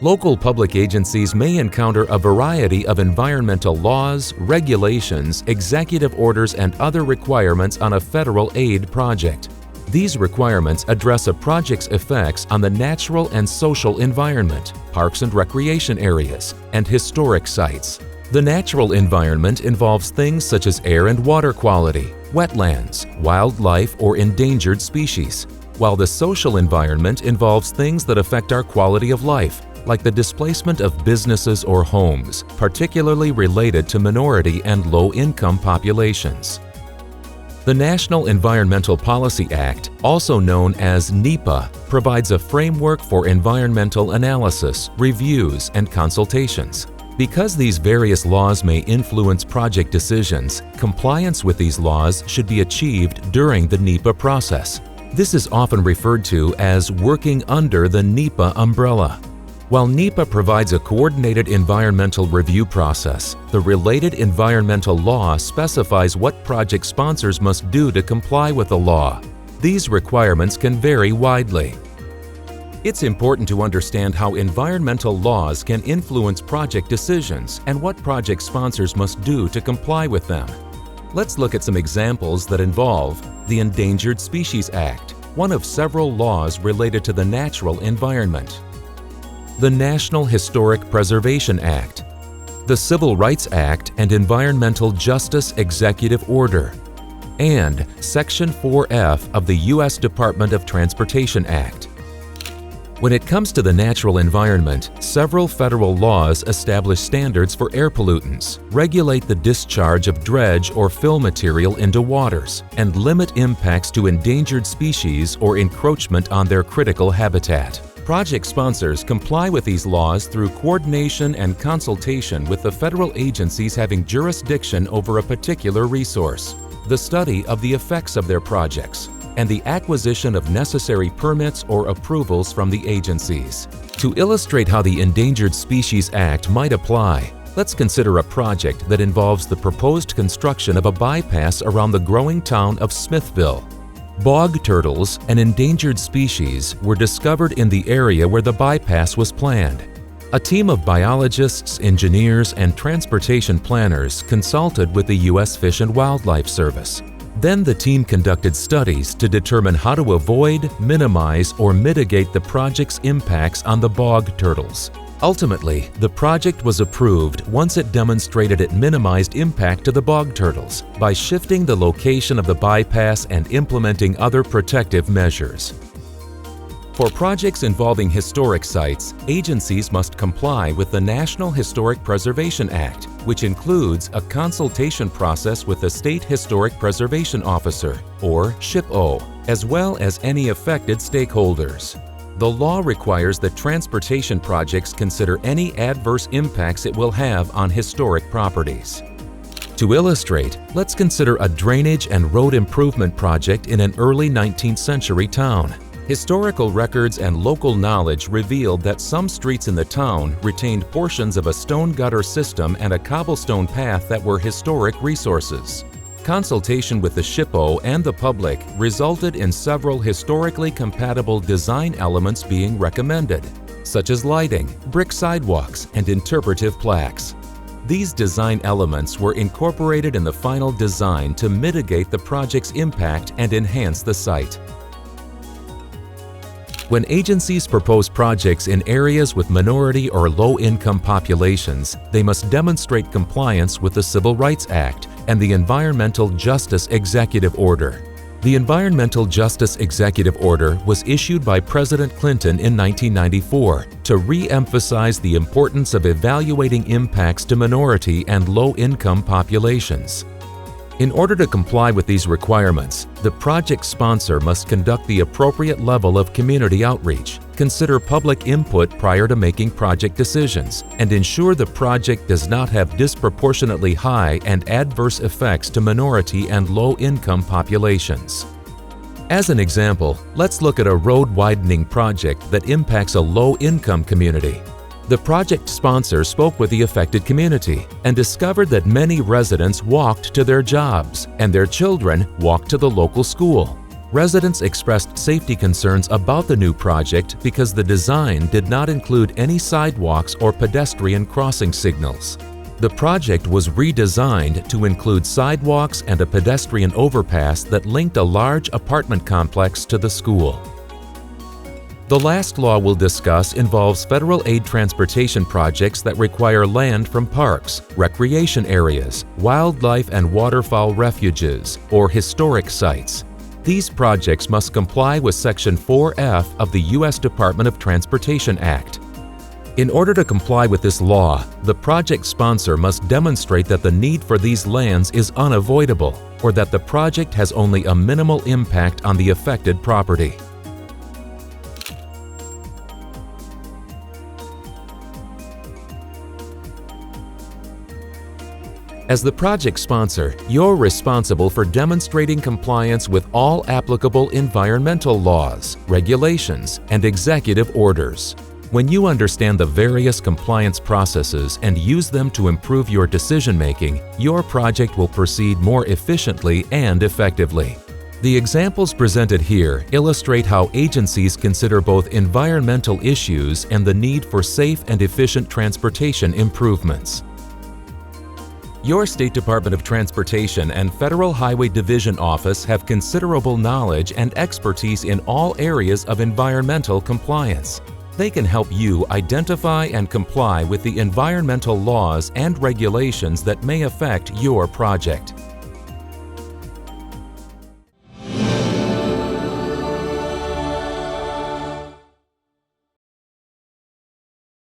Local public agencies may encounter a variety of environmental laws, regulations, executive orders, and other requirements on a federal aid project. These requirements address a project's effects on the natural and social environment, parks and recreation areas, and historic sites. The natural environment involves things such as air and water quality, wetlands, wildlife, or endangered species, while the social environment involves things that affect our quality of life, like the displacement of businesses or homes, particularly related to minority and low-income populations. The National Environmental Policy Act, also known as NEPA, provides a framework for environmental analysis, reviews, and consultations. Because these various laws may influence project decisions, compliance with these laws should be achieved during the NEPA process. This is often referred to as working under the NEPA umbrella. While NEPA provides a coordinated environmental review process, the related environmental law specifies what project sponsors must do to comply with the law. These requirements can vary widely. It's important to understand how environmental laws can influence project decisions and what project sponsors must do to comply with them. Let's look at some examples that involve the Endangered Species Act, one of several laws related to the natural environment; the National Historic Preservation Act, the Civil Rights Act and Environmental Justice Executive Order, and Section 4F of the U.S. Department of Transportation Act. When it comes to the natural environment, several federal laws establish standards for air pollutants, regulate the discharge of dredge or fill material into waters, and limit impacts to endangered species or encroachment on their critical habitat. Project sponsors comply with these laws through coordination and consultation with the federal agencies having jurisdiction over a particular resource, the study of the effects of their projects, and the acquisition of necessary permits or approvals from the agencies. To illustrate how the Endangered Species Act might apply, let's consider a project that involves the proposed construction of a bypass around the growing town of Smithville. Bog turtles, an endangered species, were discovered in the area where the bypass was planned. A team of biologists, engineers, and transportation planners consulted with the U.S. Fish and Wildlife Service. Then the team conducted studies to determine how to avoid, minimize, or mitigate the project's impacts on the bog turtles. Ultimately, the project was approved once it demonstrated it minimized impact to the bog turtles by shifting the location of the bypass and implementing other protective measures. For projects involving historic sites, agencies must comply with the National Historic Preservation Act, which includes a consultation process with the State Historic Preservation Officer, or SHPO, as well as any affected stakeholders. The law requires that transportation projects consider any adverse impacts it will have on historic properties. To illustrate, let's consider a drainage and road improvement project in an early 19th century town. Historical records and local knowledge revealed that some streets in the town retained portions of a stone gutter system and a cobblestone path that were historic resources. Consultation with the SHPO and the public resulted in several historically compatible design elements being recommended, such as lighting, brick sidewalks, and interpretive plaques. These design elements were incorporated in the final design to mitigate the project's impact and enhance the site. When agencies propose projects in areas with minority or low-income populations, they must demonstrate compliance with the Civil Rights Act and the Environmental Justice Executive Order. The Environmental Justice Executive Order was issued by President Clinton in 1994 to re-emphasize the importance of evaluating impacts to minority and low-income populations. In order to comply with these requirements, the project sponsor must conduct the appropriate level of community outreach, consider public input prior to making project decisions, and ensure the project does not have disproportionately high and adverse effects to minority and low-income populations. As an example, let's look at a road widening project that impacts a low-income community. The project sponsor spoke with the affected community and discovered that many residents walked to their jobs and their children walked to the local school. Residents expressed safety concerns about the new project because the design did not include any sidewalks or pedestrian crossing signals. The project was redesigned to include sidewalks and a pedestrian overpass that linked a large apartment complex to the school. The last law we'll discuss involves federal aid transportation projects that require land from parks, recreation areas, wildlife and waterfowl refuges, or historic sites. These projects must comply with Section 4F of the U.S. Department of Transportation Act. In order to comply with this law, the project sponsor must demonstrate that the need for these lands is unavoidable or that the project has only a minimal impact on the affected property. As the project sponsor, you're responsible for demonstrating compliance with all applicable environmental laws, regulations, and executive orders. When you understand the various compliance processes and use them to improve your decision-making, your project will proceed more efficiently and effectively. The examples presented here illustrate how agencies consider both environmental issues and the need for safe and efficient transportation improvements. Your State Department of Transportation and Federal Highway Division Office have considerable knowledge and expertise in all areas of environmental compliance. They can help you identify and comply with the environmental laws and regulations that may affect your project.